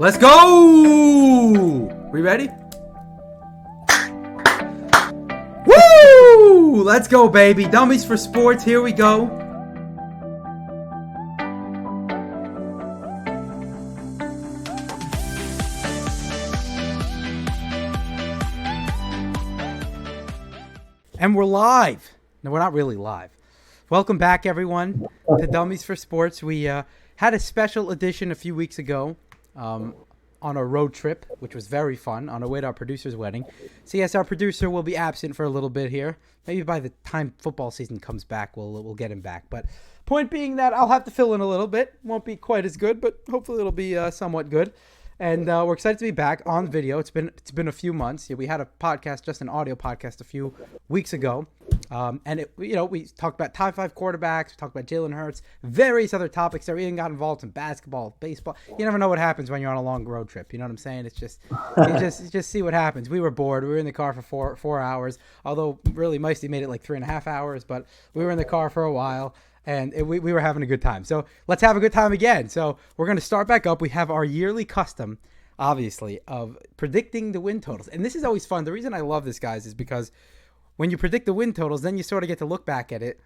Let's go! We ready? Woo! Let's go, baby. Dummies for sports. Here we go. And we're live. No, we're not really live. Welcome back, everyone, to Dummies for Sports. We had a special edition a few weeks ago on a road trip, which was very fun, on our way to our producer's wedding. So, yes, our producer will be absent for a little bit here. Maybe by the time football season comes back, we'll get him back. But point being that I'll have to fill in a little bit. Won't be quite as good, but hopefully it'll be somewhat good. And we're excited to be back on video. It's been a few months. Yeah, we had a podcast, just an audio podcast, a few weeks ago, and we talked about top 5 quarterbacks. We talked about Jalen Hurts, various other topics. There, we even got involved in basketball, baseball. You never know what happens when you're on a long road trip. You know what I'm saying? It's just you just see what happens. We were bored. We were in the car for four hours. Although really, Meisty made it like 3.5 hours, but we were in the car for a while. And we were having a good time. So let's have a good time again. So we're going to start back up. We have our yearly custom, obviously, of predicting the win totals. And this is always fun. The reason I love this, guys, is because when you predict the win totals, then you sort of get to look back at it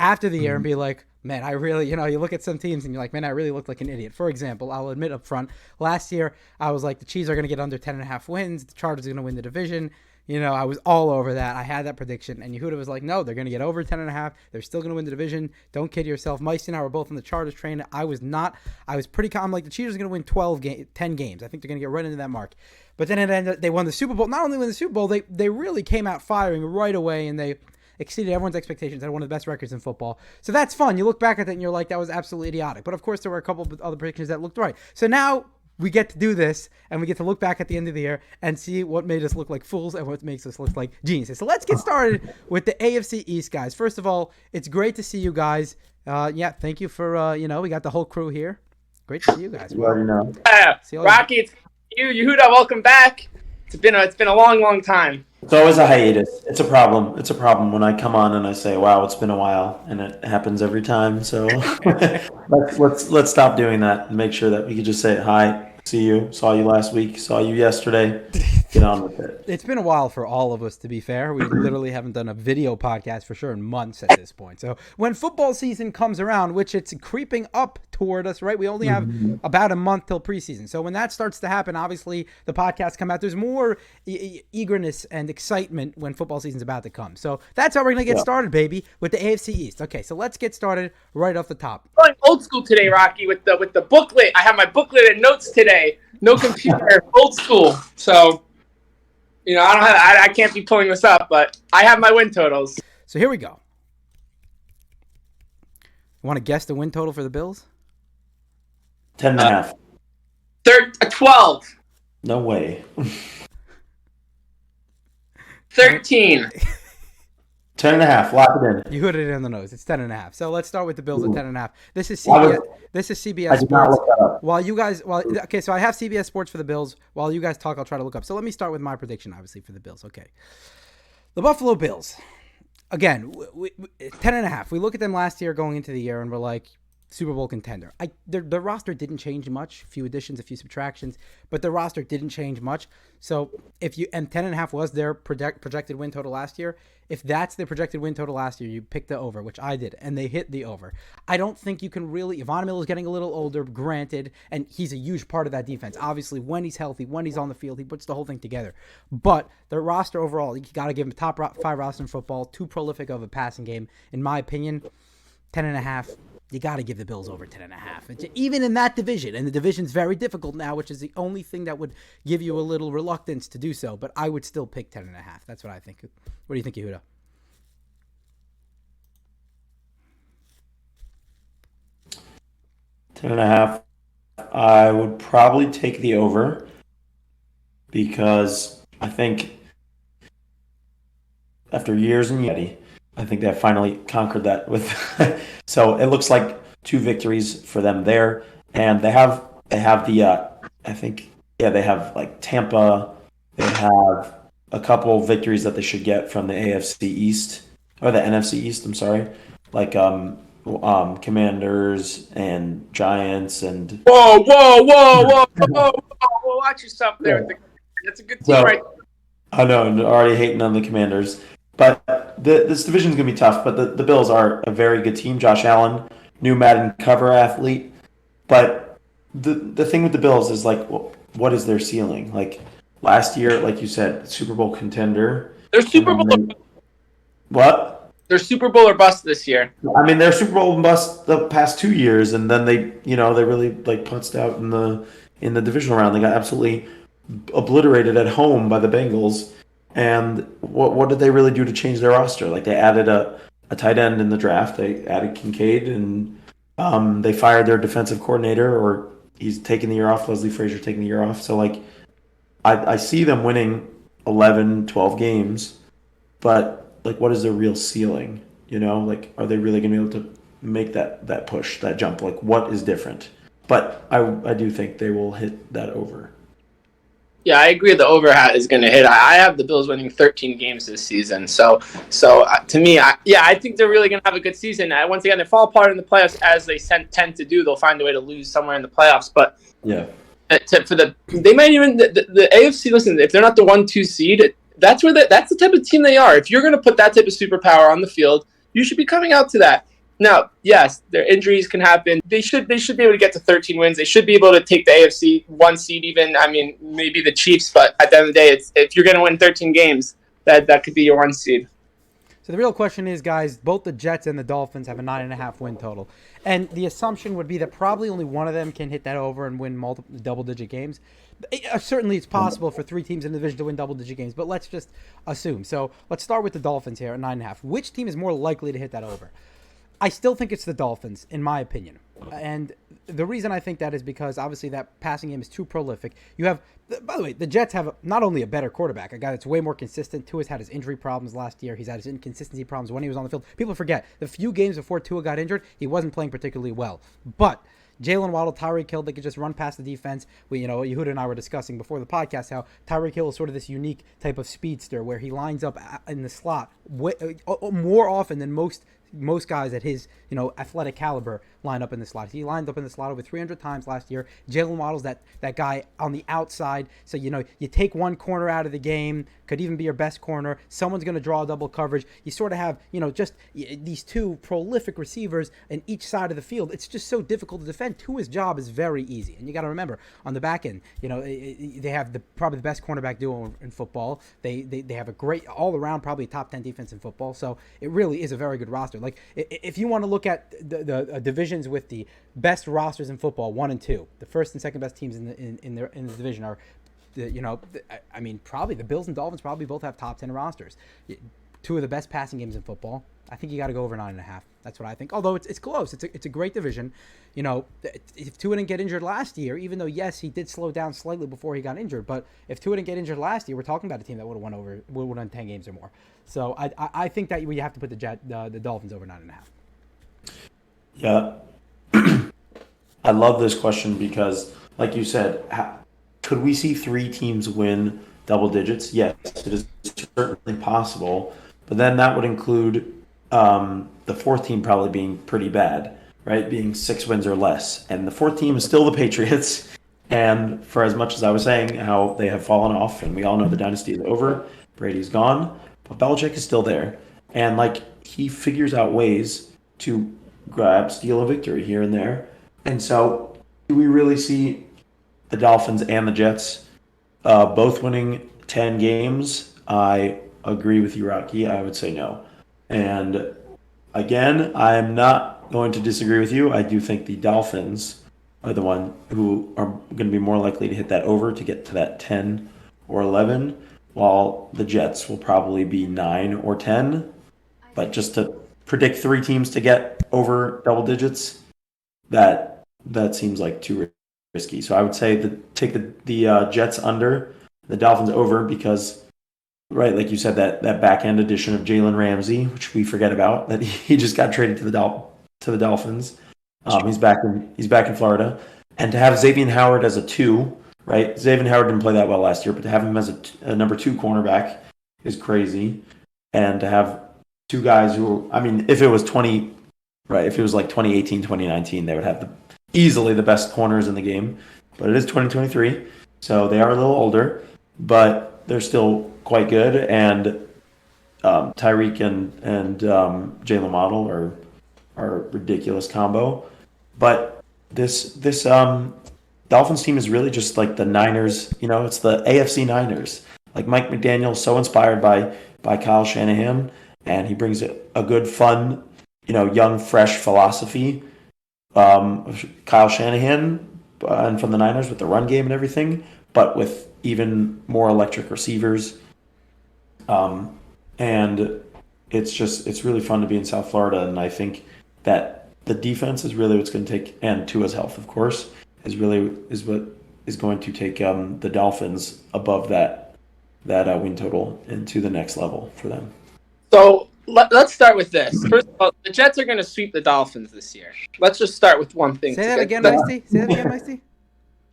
after the year and be like, man, I really, you look at some teams and you're like, man, I really looked like an idiot. For example, I'll admit up front, last year I was like, the Chiefs are going to get under 10.5 wins. The Chargers are going to win the division. I was all over that. I had that prediction. And Yehuda was like, no, they're going to get over 10.5. They're still going to win the division. Don't kid yourself. Meisty and I were both on the Chargers train. I was not. I was pretty calm. Like, the Chiefs are going to win 10 games. I think they're going to get right into that mark. But then it ended, they won the Super Bowl. Not only won the Super Bowl, they really came out firing right away, and they exceeded everyone's expectations. They had one of the best records in football. So that's fun. You look back at that and you're like, that was absolutely idiotic. But, of course, there were a couple of other predictions that looked right. So now we get to do this, and we get to look back at the end of the year and see what made us look like fools and what makes us look like geniuses. So let's get started with the AFC East, guys. First of all, it's great to see you guys. Thank you for, we got the whole crew here. Great to see you guys. You already know. Rocky, it's you. Yehuda, welcome back. It's been a long, long time. It's always a hiatus. It's a problem. It's a problem when I come on and I say, wow, it's been a while, and it happens every time. So let's stop doing that and make sure that we can just say hi. See you. Saw you last week. Saw you yesterday. Get on with it. It's been a while for all of us, to be fair. We literally haven't done a video podcast for sure in months at this point. So when football season comes around, which it's creeping up toward us, right? We only have about a month till preseason. So when that starts to happen, obviously the podcasts come out. There's more eagerness and excitement when football season's about to come. So that's how we're going to get started, baby, with the AFC East. Okay, so let's get started right off the top. I'm going old school today, Rocky, with the booklet. I have my booklet and notes today. No computer, old school. So, I can't be pulling this up, but I have my win totals. So here we go. You want to guess the win total for the Bills? 10.5. 12. No way. 13. 10.5. Lock it in. You hit it in the nose. It's 10.5. So let's start with the Bills at 10.5. This is CBS. This is CBS Sports. So I have CBS Sports for the Bills. While you guys talk, I'll try to look up. So let me start with my prediction, obviously, for the Bills. Okay, the Buffalo Bills. Again, 10.5. We look at them last year going into the year, and we're like, Super Bowl contender. The roster didn't change much. A few additions, a few subtractions, but the roster didn't change much. So and 10.5 was their projected win total last year. If that's the projected win total last year, you pick the over, which I did, and they hit the over. I don't think you can really. Von Miller is getting a little older, granted, and he's a huge part of that defense. Obviously, when he's healthy, when he's on the field, he puts the whole thing together. But the roster overall, you got to give him top 5 roster in football. Too prolific of a passing game, in my opinion. 10.5. You got to give the Bills over 10.5. Even in that division, and the division's very difficult now, which is the only thing that would give you a little reluctance to do so. But I would still pick 10.5. That's what I think. What do you think, Yehuda? Ten and a half. I would probably take the over because I think after years and years, I think they finally conquered that with. So it looks like 2 victories for them there, and they have the they have like Tampa. They have a couple victories that they should get from the AFC East or the NFC East. I'm sorry, like Commanders and Giants and Whoa! Watch yourself there. That's a good team, right? I know, I'm already hating on the Commanders, but this division is going to be tough. But the Bills are a very good team. Josh Allen, new Madden cover athlete, but the thing with the Bills is like, what is their ceiling? Like last year, like you said, Super Bowl contender. They're Super Bowl. What? They're Super Bowl or bust this year. I mean, they're Super Bowl bust the past 2 years, and then they really like punched out in the divisional round. They got absolutely obliterated at home by the Bengals. And what did they really do to change their roster? Like they added a tight end in the draft. They added Kincaid, and they fired their defensive coordinator, or he's taking the year off. Leslie Frazier taking the year off. So like, I see them winning 11, 12 games, but like, what is their real ceiling? Like, are they really going to be able to make that push, that jump? Like, what is different? But I do think they will hit that over. Yeah, I agree. The over hat is going to hit. I have the Bills winning 13 games this season. So to me, I think they're really going to have a good season. Once again, they fall apart in the playoffs as they tend to do. They'll find a way to lose somewhere in the playoffs. But yeah, they might even the AFC. Listen, if they're not the 1-2 seed, that's the type of team they are. If you're going to put that type of superpower on the field, you should be coming out to that. Now, yes, their injuries can happen. They should be able to get to 13 wins. They should be able to take the AFC 1 seed even. I mean, maybe the Chiefs, but at the end of the day, if you're going to win 13 games, that could be your 1 seed. So the real question is, guys, both the Jets and the Dolphins have a 9.5 win total. And the assumption would be that probably only one of them can hit that over and win multiple double-digit games. Certainly it's possible for 3 teams in the division to win double-digit games, but let's just assume. So let's start with the Dolphins here at 9.5. Which team is more likely to hit that over? I still think it's the Dolphins, in my opinion. And the reason I think that is because, obviously, that passing game is too prolific. You have, by the way, the Jets have not only a better quarterback, a guy that's way more consistent. Tua's had his injury problems last year. He's had his inconsistency problems when he was on the field. People forget, the few games before Tua got injured, he wasn't playing particularly well. But Jalen Waddle, Tyreek Hill, they could just run past the defense. Yehuda and I were discussing before the podcast how Tyreek Hill is sort of this unique type of speedster where he lines up in the slot more often than most guys at his athletic caliber line up in the slot. He lined up in the slot over 300 times last year. Jalen Waddle's that guy on the outside. So you take one corner out of the game, could even be your best corner. Someone's going to draw double coverage. You sort of have just these 2 prolific receivers in each side of the field. It's just so difficult to defend. Tua's job is very easy, and you got to remember on the back end, they have probably the best cornerback duo in football. They have a great all around, probably top 10 defense in football. So it really is a very good roster. Like if you want to look at the divisions with the best rosters in football, 1 and 2, the first and second best teams in the division are, probably the Bills and Dolphins probably both have top 10 rosters. 2 of the best passing games in football. I think you got to go over 9.5. That's what I think. Although it's close. It's a great division. If Tua didn't get injured last year, even though yes he did slow down slightly before he got injured, but if Tua didn't get injured last year, we're talking about a team that would have won 10 games or more. So I think that we have to put the Dolphins over 9.5. Yeah, I love this question because, like you said, could we see 3 teams win double digits? Yes, it is certainly possible. But then that would include the 4th team probably being pretty bad, right? Being 6 wins or less. And the 4th team is still the Patriots. And for as much as I was saying how they have fallen off, and we all know the dynasty is over, Brady's gone, but Belichick is still there. And he figures out ways to steal a victory here and there. And so do we really see the Dolphins and the Jets both winning 10 games? I agree with you, Rocky. I would say no. And again, I'm not going to disagree with you. I do think the Dolphins are the one who are going to be more likely to hit that over to get to that 10 or 11, while the Jets will probably be 9 or 10. But just to predict 3 teams to get over double digits, that seems like too risky. So I would say take the Jets under, the Dolphins over, because right, like you said, that back end addition of Jalen Ramsey, which we forget about, that he just got traded to the Dolphins. He's back in Florida, and to have Xavier Howard as a 2, right? Xavier Howard didn't play that well last year, but to have him as a number 2 cornerback is crazy, and to have 2 guys who, if it was right? If it was like 2018, 2019, they would have easily the best corners in the game. But it is 2023, so they are a little older, but they're still quite good. And Tyreek and Jalen Waddle are a ridiculous combo. But this Dolphins team is really just like the Niners. It's the AFC Niners. Like Mike McDaniel's so inspired by Kyle Shanahan, and he brings a good, fun, young, fresh philosophy. Kyle Shanahan and from the Niners with the run game and everything, but with even more electric receivers. And it's really fun to be in South Florida, and I think that the defense is really what's going to take, and Tua's health, of course, is what is going to take the Dolphins above that win total into the next level for them. So let's start with this. First of all, the Jets are going to sweep the Dolphins this year. Let's just start with one thing. Say that again, Meisty.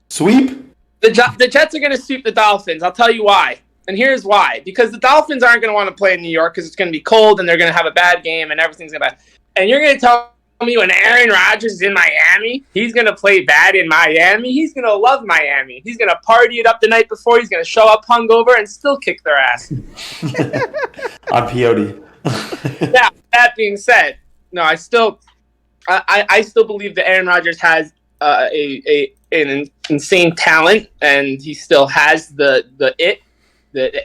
Sweep? The Jets are going to sweep the Dolphins. I'll tell you why. And here's why. Because the Dolphins aren't going to want to play in New York because it's going to be cold and they're going to have a bad game and everything's going to be bad. And you're going to tell me when Aaron Rodgers is in Miami, he's going to play bad in Miami? He's going to love Miami. He's going to party it up the night before. He's going to show up hungover and still kick their ass. On peyote. Now, that being said, no, I still believe that Aaron Rodgers has an insane talent, and he still has the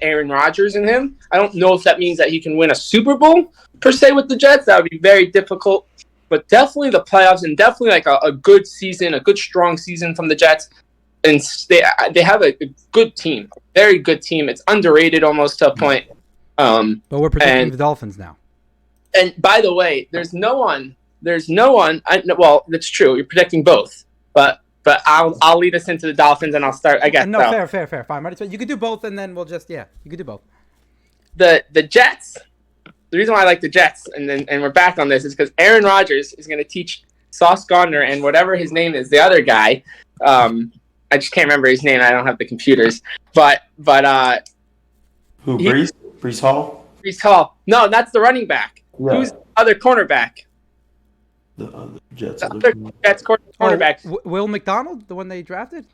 Aaron Rodgers in him. I don't know if that means that he can win a Super Bowl per se with the Jets. That would be very difficult, but definitely the playoffs and definitely like a good season, a good strong season from the Jets. And they have a good team, a very good team. It's underrated almost to a point. But we're predicting the Dolphins now. And by the way, there's no one. Well, that's true. You're predicting both, but I'll lead us into the Dolphins, and I'll start. I guess. No, fair. Fine. You could do both, and then we'll just you could do both. The Jets. The reason why I like the Jets, and we're back on this, is because Aaron Rodgers is going to teach Sauce Gardner and whatever his name is, the other guy. I just can't remember his name. I don't have the computers, but who? Breece Hall. Breece Hall. No, that's the running back. Yeah. Who's the other cornerback? The Jets. Jets cornerback. Will McDonald, the one they drafted?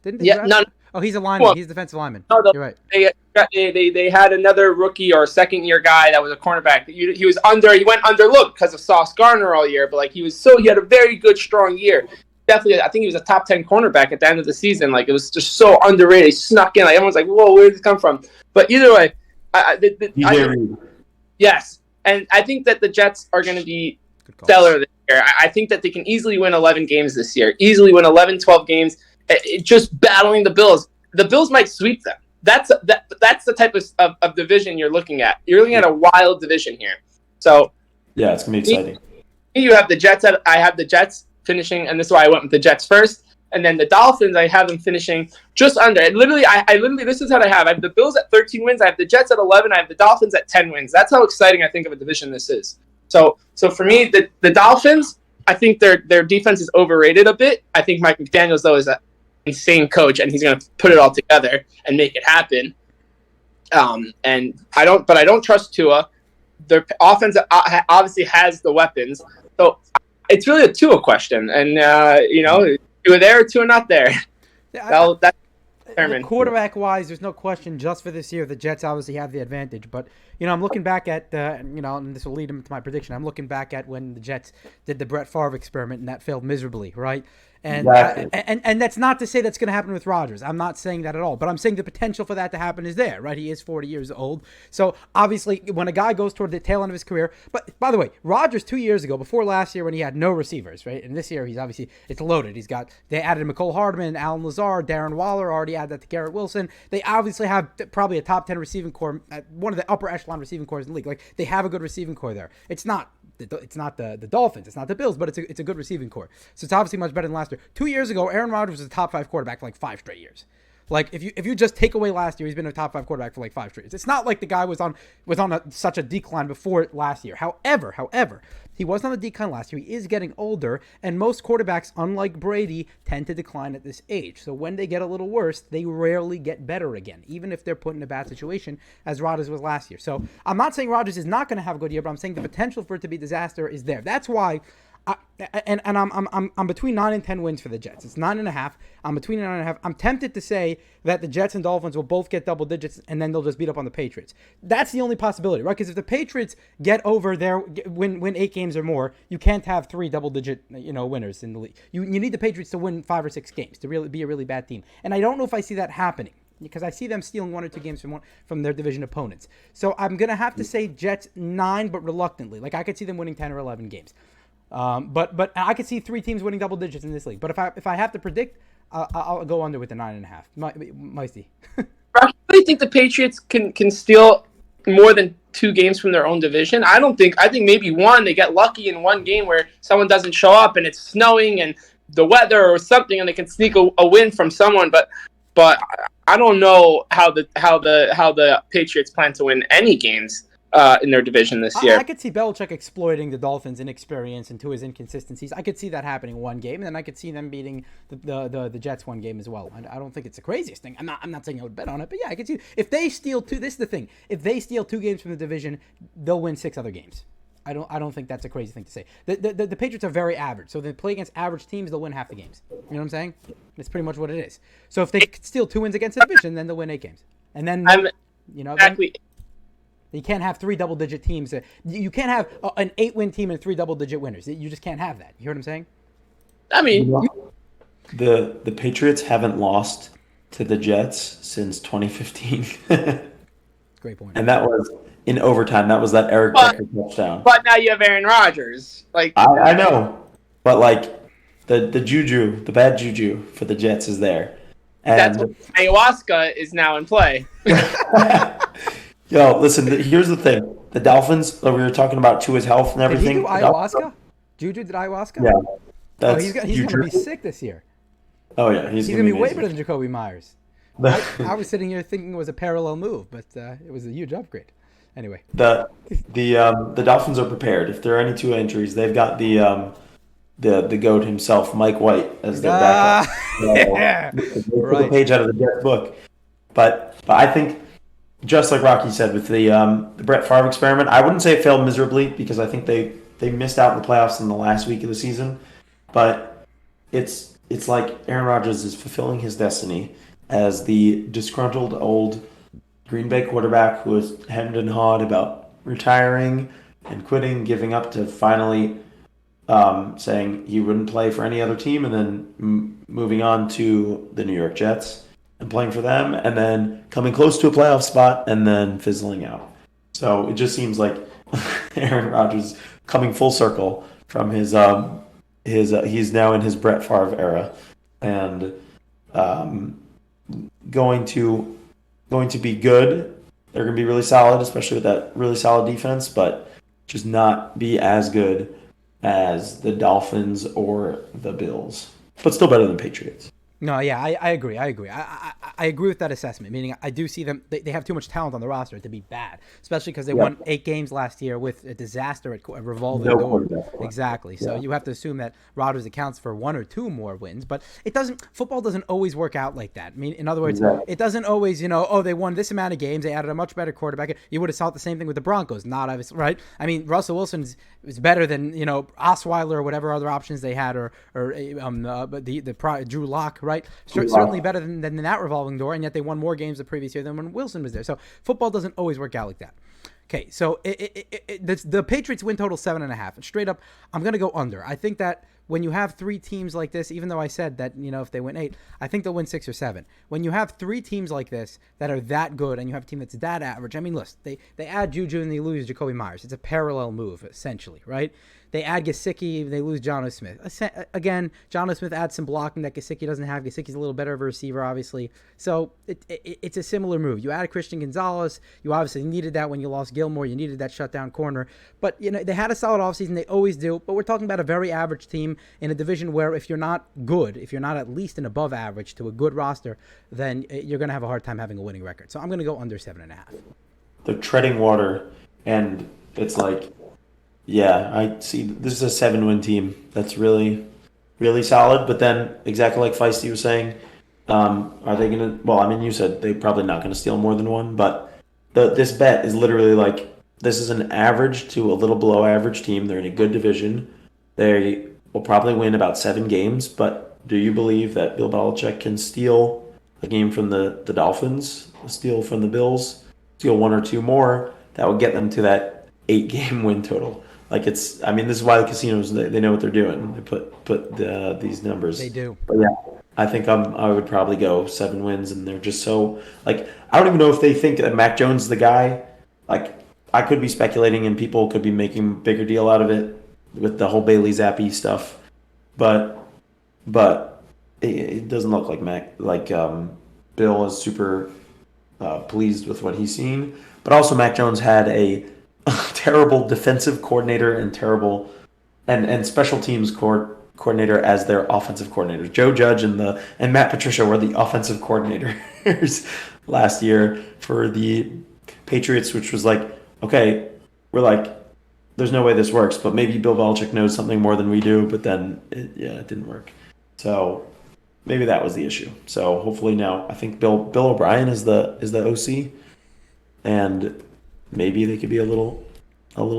Didn't they? Yeah, no. Oh, he's a lineman. He's a defensive lineman. No, you're right. They had another rookie or second year guy that was a cornerback. He went underlooked because of Sauce Gardner all year, but he had a very good strong year. Definitely, I think he was a top 10 cornerback at the end of the season. It was just so underrated. He snuck in. Everyone's like, "Whoa, where did this come from?" But either way, yes, and I think that the Jets are going to be stellar this year. I think that they can easily win 11 games this year. Easily win 11, 12 games. Just battling the Bills. The Bills might sweep them. That's the type of division you're looking at. You're looking at a wild division here. So yeah, it's gonna be exciting. You have the Jets. I have the Jets finishing, and this is why I went with the Jets first. And then the Dolphins, I have them finishing just under. I literally, this is what I have. I have the Bills at 13 wins. I have the Jets at 11. I have the Dolphins at 10 wins. That's how exciting I think of a division this is. So for me, the Dolphins, I think their defense is overrated a bit. I think Mike McDaniels, though, is an insane coach, and he's going to put it all together and make it happen. And I don't trust Tua. Their offense obviously has the weapons. So it's really a Tua question. And, Tua there or Tua not there. Yeah, that's determined. Quarterback-wise, there's no question just for this year, the Jets obviously have the advantage. But, I'm looking back at, and this will lead into my prediction. I'm looking back at when the Jets did the Brett Favre experiment, and that failed miserably, right? And exactly. and that's not to say that's going to happen with Rodgers. I'm not saying that at all. But I'm saying the potential for that to happen is there, right? He is 40 years old. So, obviously, when a guy goes toward the tail end of his career. But, by the way, Rodgers 2 years ago, before last year when he had no receivers, right? And this year, it's loaded. They added McCole Hardman, Alan Lazard, Darren Waller, already added that to Garrett Wilson. They obviously have probably a top 10 receiving core, one of the upper echelon receiving cores in the league. They have a good receiving core there. It's not the Dolphins, it's not the Bills, but it's a good receiving core. So it's obviously much better than last year. 2 years ago, Aaron Rodgers was a top 5 quarterback for 5 straight years. Like if you just take away last year, he's been a top 5 quarterback for like 5 straight years. It's not like the guy was on such a decline before last year. However, he was on a decline last year. He is getting older, and most quarterbacks, unlike Brady, tend to decline at this age. So when they get a little worse, they rarely get better again, even if they're put in a bad situation, as Rodgers was last year. So I'm not saying Rodgers is not going to have a good year, but I'm saying the potential for it to be disaster is there. That's why. I'm between 9 and 10 wins for the Jets. It's 9.5. I'm between 9.5. I'm tempted to say that the Jets and Dolphins will both get double digits, and then they'll just beat up on the Patriots. That's the only possibility, right? Because if the Patriots get over their win 8 games or more, you can't have 3 double-digit winners in the league. You need the Patriots to win 5 or 6 games to really be a really bad team, and I don't know if I see that happening, because I see them stealing 1 or 2 games from their division opponents. So I'm gonna have to say Jets 9, but reluctantly. Like I could see them winning 10 or 11 games. But I could see 3 teams winning double digits in this league. But if I have to predict, I'll go under with the 9.5. Meisty. I really think the Patriots can steal more than 2 games from their own division. I think maybe 1. They get lucky in 1 game where someone doesn't show up and it's snowing and the weather or something, and they can sneak a win from someone. But I don't know how the Patriots plan to win any games in their division this year. I could see Belichick exploiting the Dolphins' inexperience and his inconsistencies. I could see that happening 1 game, and then I could see them beating the Jets 1 game as well. I don't think it's the craziest thing. I'm not saying I would bet on it, but yeah, I could see if they steal 2. This is the thing: if they steal 2 games from the division, they'll win 6 other games. I don't think that's a crazy thing to say. The Patriots are very average, so they play against average teams, they'll win half the games. You know what I'm saying? That's pretty much what it is. So if they steal 2 wins against the division, then they'll win 8 games, and then exactly. You can't have 3 double-digit teams. You can't have an 8-win team and 3 double-digit winners. You just can't have that. You hear what I'm saying? I mean, the Patriots haven't lost to the Jets since 2015. Great point. And that was in overtime. That was that Eric Decker touchdown. But now you have Aaron Rodgers. I know, but the juju, the bad juju for the Jets is there. And that's what ayahuasca is now in play. Yo, listen, here's the thing. The Dolphins, we were talking about Tua's health and everything. Did he do ayahuasca? Juju did ayahuasca? Yeah. He's going to be sick this year. Oh, yeah. He's going to be way better than Jacoby Myers. I was sitting here thinking it was a parallel move, but it was a huge upgrade. Anyway. The Dolphins are prepared. If there are any Tua injuries, they've got the GOAT himself, Mike White, as their backup. Yeah. Right. The page out of the Jets book. But I think, just like Rocky said with the Brett Favre experiment, I wouldn't say it failed miserably because I think they missed out in the playoffs in the last week of the season. But it's like Aaron Rodgers is fulfilling his destiny as the disgruntled old Green Bay quarterback who was hemmed and hawed about retiring and quitting, giving up to finally saying he wouldn't play for any other team, and then moving on to the New York Jets and playing for them, and then coming close to a playoff spot, and then fizzling out. So it just seems like Aaron Rodgers coming full circle from his he's now in his Brett Favre era, and going to be good. They're going to be really solid, especially with that really solid defense, but just not be as good as the Dolphins or the Bills, but still better than Patriots. No, yeah, I agree. I agree with that assessment, meaning I do see them, they have too much talent on the roster to be bad, especially because they won 8 games last year with a disaster at a revolving door. Exactly. So you have to assume that Rodgers accounts for 1 or 2 more wins, but football doesn't always work out like that. I mean, in other words, it doesn't always, they won this amount of games, they added a much better quarterback. You would have thought the same thing with the Broncos, not obviously, right? I mean, Russell Wilson is better than, Osweiler or whatever other options they had, or Drew Lock, right? Certainly better than that revolving door, and yet they won more games the previous year than when Wilson was there. So football doesn't always work out like that. Okay, so the Patriots win total 7.5. And straight up, I'm going to go under. I think that when you have 3 teams like this, even though I said that, if they win 8, I think they'll win 6 or 7. When you have 3 teams like this that are that good and you have a team that's that average, I mean, listen, they add Juju and they lose Jacoby Myers. It's a parallel move, essentially, right? They add Gesicki, they lose Jono Smith. Again, Jono Smith adds some blocking that Gesicki doesn't have. Gesicki's a little better of a receiver, obviously. So it's a similar move. You added Christian Gonzalez. You obviously needed that when you lost Gilmore. You needed that shutdown corner. But, they had a solid offseason. They always do. But we're talking about a very average team in a division where if you're not good, if you're not at least an above average to a good roster, then you're going to have a hard time having a winning record. So I'm going to go under 7.5. They're treading water, and it's like, yeah, I see. This is a 7-win team that's really, really solid. But then, exactly like Feisty was saying, are they going to? Well, I mean, you said they're probably not going to steal more than one. But this bet is literally like, this is an average to a little below average team. They're in a good division. They will probably win about 7 games. But do you believe that Bill Belichick can steal a game from the Dolphins, steal from the Bills, steal 1 or 2 more? That would get them to that 8-game win total. Like, it's, I mean, this is why the casinos, they know what they're doing. They put these numbers. They do. But yeah, I think I would probably go 7 wins, and they're just so, like, I don't even know if they think that Mac Jones is the guy. Like, I could be speculating, and people could be making a bigger deal out of it with the whole Bailey Zappi stuff. But it doesn't look like Bill is super pleased with what he's seen. But also Mac Jones had a terrible defensive coordinator and terrible and special teams coordinator as their offensive coordinator. Joe Judge and Matt Patricia were the offensive coordinators last year for the Patriots, which was like, okay, we're like, there's no way this works, but maybe Bill Belichick knows something more than we do. But then it didn't work. So maybe that was the issue. So hopefully now, I think Bill O'Brien is the OC, and maybe they could be a little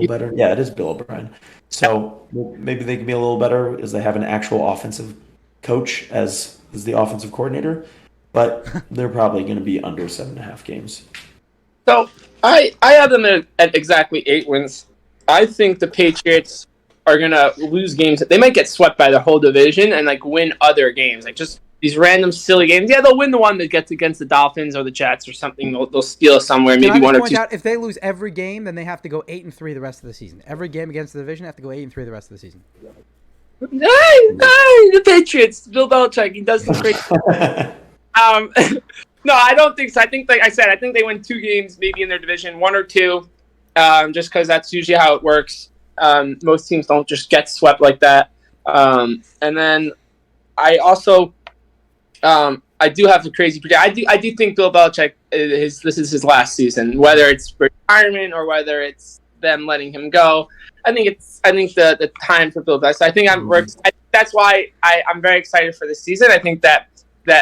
better. Yeah, it is Bill O'Brien. So maybe they can be a little better as they have an actual offensive coach as the offensive coordinator, but they're probably going to be under 7.5 games. So I have them at exactly 8 wins. I think the Patriots are going to lose games. They might get swept by the whole division and like win other games, like just these random silly games. Yeah, they'll win the one that gets against the Dolphins or the Jets or something. They'll steal somewhere, maybe one or two. Out, if they lose every game, then they have to go 8-3 the rest of the season. Every game against the division, have to go 8-3 the rest of the season. The Patriots, Bill Belichick, he does some great. No, I don't think so. I think, like I said, I think they win 2 games, maybe in their division, 1 or 2, just because that's usually how it works. Most teams don't just get swept like that. And then I also. I do have a crazy prediction. I do think Bill Belichick this is his last season, whether it's retirement or whether it's them letting him go. I think the time for Bill Belichick. So I think that's why I'm very excited for this season. I think that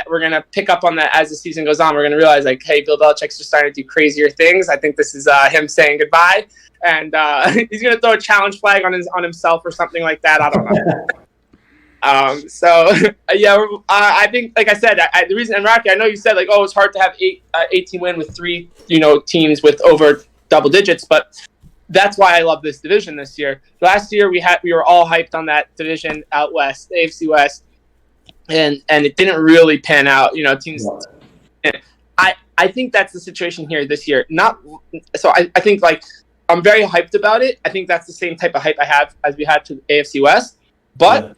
we're gonna pick up on that as the season goes on. We're gonna realize like, hey, Bill Belichick's just starting to do crazier things. I think this is him saying goodbye, and he's gonna throw a challenge flag on himself or something like that. I don't know. I think, like I said, the reason, and Rocky, I know you said like, oh, it's hard to have 18 win with 3, teams with over double digits, but that's why I love this division this year. Last year we were all hyped on that division out west, the AFC West, and it didn't really pan out. Teams. I think that's the situation here this year. I think like I'm very hyped about it. I think that's the same type of hype I have as we had to the AFC West, but. Yeah.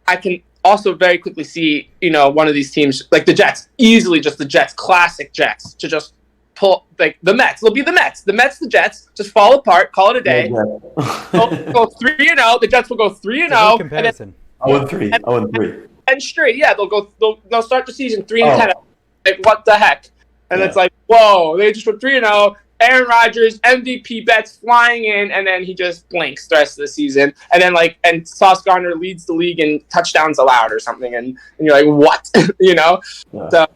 I can also very quickly see, one of these teams, like the Jets, easily just the Jets, classic Jets, to just pull, like the Mets. It'll be the Mets. The Mets, the Jets, just fall apart, call it a day. Go 3-0. The Jets will go 3-0. Comparison. 0-3. And straight, yeah, they'll start the season 3-10. Like, what the heck? And it's like, whoa, they just went 3-0. Aaron Rodgers, MVP bets flying in, and then he just blinks the rest of the season. And then and Sauce Gardner leads the league in touchdowns allowed or something, and you're like, what? Yeah. So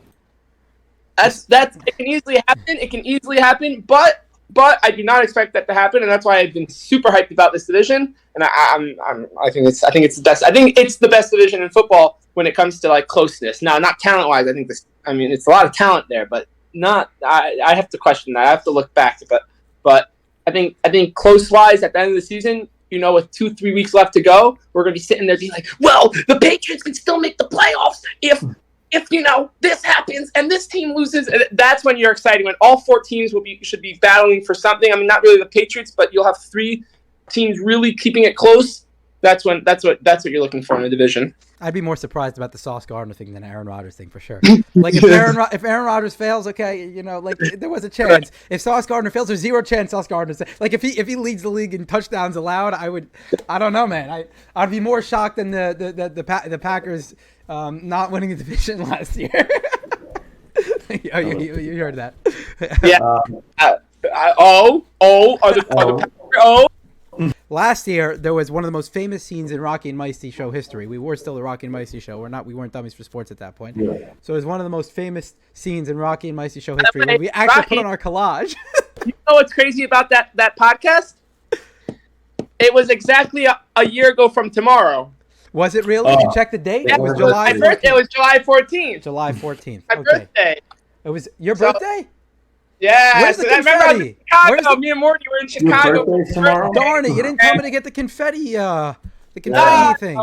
that's it can easily happen. It can easily happen, but I do not expect that to happen, and that's why I've been super hyped about this division. And I think it's the best. I think it's the best division in football when it comes to like closeness. Now, not talent wise. It's a lot of talent there, but. I have to question that. I have to look back, but I think close wise at the end of the season, with 2-3 weeks left to go, we're gonna be sitting there being like, well, the Patriots can still make the playoffs if this happens and this team loses. And that's when you're excited, when all 4 teams should be battling for something. I mean, not really the Patriots, but you'll have 3 teams really keeping it close, that's what you're looking for in a division. I'd be more surprised about the Sauce Gardner thing than Aaron Rodgers thing for sure. Like if Aaron Rodgers fails, okay, like there was a chance. If Sauce Gardner fails, there's zero chance Sauce Gardner. Like if he leads the league in touchdowns allowed, I don't know, man. I'd be more shocked than the Packers not winning the division last year. You heard that? Yeah. Last year, there was one of the most famous scenes in Rocky and Meisty Show history. We were still the Rocky and Meisty Show. We weren't Dummies for Sports at that point. Yeah. So it was one of the most famous scenes in Rocky and Meisty Show history where we actually put on our collage. You know what's crazy about that podcast? It was exactly a year ago from tomorrow. Was it really? Did you check the date? Yeah, it was July 14th. It was July 14th. July 14th. My birthday. It was your birthday? Yeah. Where's the confetti? Chicago. Me and Morty were in Chicago. Darn it! You didn't tell me to get the confetti. The confetti thing.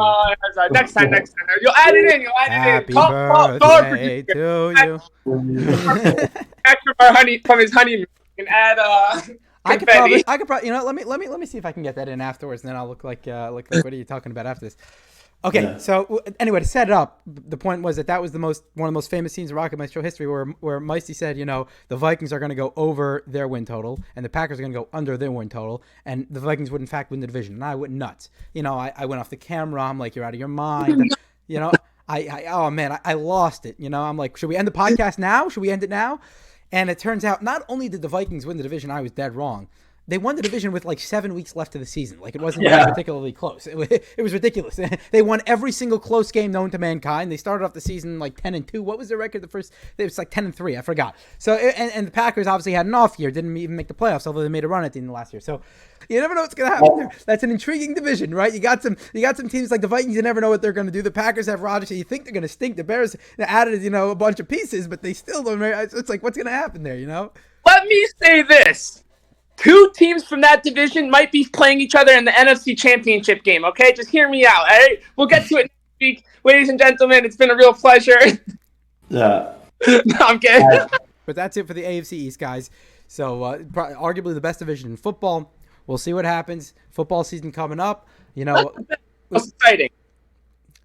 Next time. You'll add it in. Happy birthday to you. Extra from his honeymoon. You can add confetti. I could probably. Let me see if I can get that in afterwards, and then I'll look like what are you talking about after this? Okay, yeah. So anyway, to set it up, the point was that was one of the most famous scenes in Rocky and Meisty Show history, where Meisty said, the Vikings are going to go over their win total, and the Packers are going to go under their win total, and the Vikings would in fact win the division. And I went nuts. I went off the camera. I'm like, you're out of your mind. I lost it. I'm like, should we end the podcast now? Should we end it now? And it turns out not only did the Vikings win the division, I was dead wrong. They won the division with like 7 weeks left of the season. Like it wasn't particularly close. It was ridiculous. They won every single close game known to mankind. They started off the season like 10-2. What was their record? It was like 10-3. I forgot. So and the Packers obviously had an off year. Didn't even make the playoffs, although they made a run at the end of last year. So you never know what's going to happen there. That's an intriguing division, right? You got some teams like the Vikings. You never know what they're going to do. The Packers have Rodgers. So you think they're going to stink. The Bears added a bunch of pieces, but they still don't. It's like what's going to happen there? Let me say this. 2 teams from that division might be playing each other in the NFC Championship game, okay? Just hear me out, all right? We'll get to it next week. Ladies and gentlemen, it's been a real pleasure. Yeah. No, I'm kidding. But that's it for the AFC East, guys. So arguably the best division in football. We'll see what happens. Football season coming up. Most exciting.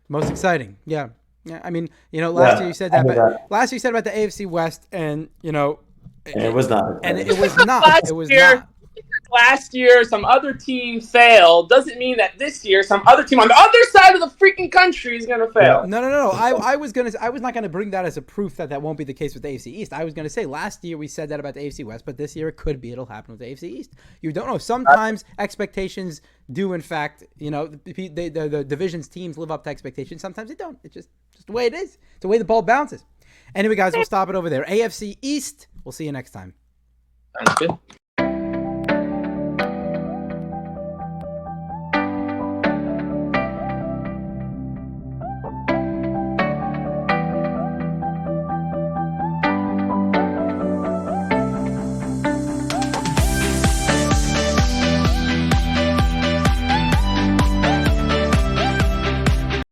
Most exciting, yeah. I mean, last year you said that. Last year you said about the AFC West, and it was not. And it was not. It was not. Last year, some other team failed. Doesn't mean that this year, some other team on the other side of the freaking country is going to fail. No. I was not going to bring that as a proof that won't be the case with the AFC East. I was going to say last year we said that about the AFC West, but this year it could be. It'll happen with the AFC East. You don't know. Sometimes expectations do, in fact, the division's teams live up to expectations. Sometimes they don't. It's just the way it is. It's the way the ball bounces. Anyway, guys, we'll stop it over there. AFC East. We'll see you next time. Sounds good.